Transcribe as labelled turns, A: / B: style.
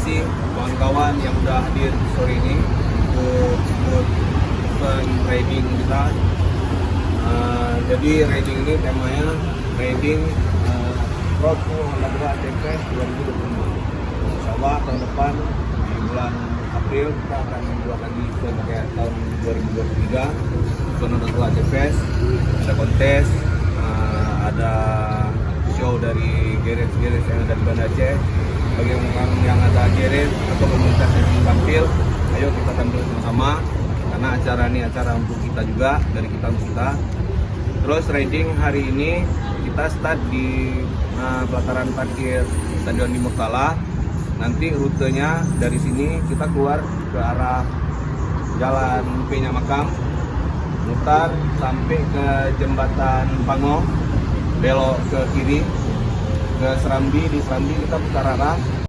A: kasih kawan-kawan yang udah hadir sore ini untuk event riding kita. Jadi riding ini temanya riding Road to Honda ATV 2025. Insya Allah tahun depan di bulan April kita akan membuat lagi event kayak tahun 2023. Event Honda ATV, ada kontes, ada show dari garage yang ada di Banda Aceh. Bagi orang yang ada garage atau komunitas yang ingin tampil, ayo kita tampil bersama karena acara ini acara untuk kita juga, dari kita untuk kita. Terus riding hari ini kita start di pelataran parkir Stadion di Murtala. Nanti rutenya dari sini kita keluar ke arah Jalan Peña Makam, mutar sampai ke Jembatan Pango, belok ke kiri ke Serambi. Di Serambi kita putar arah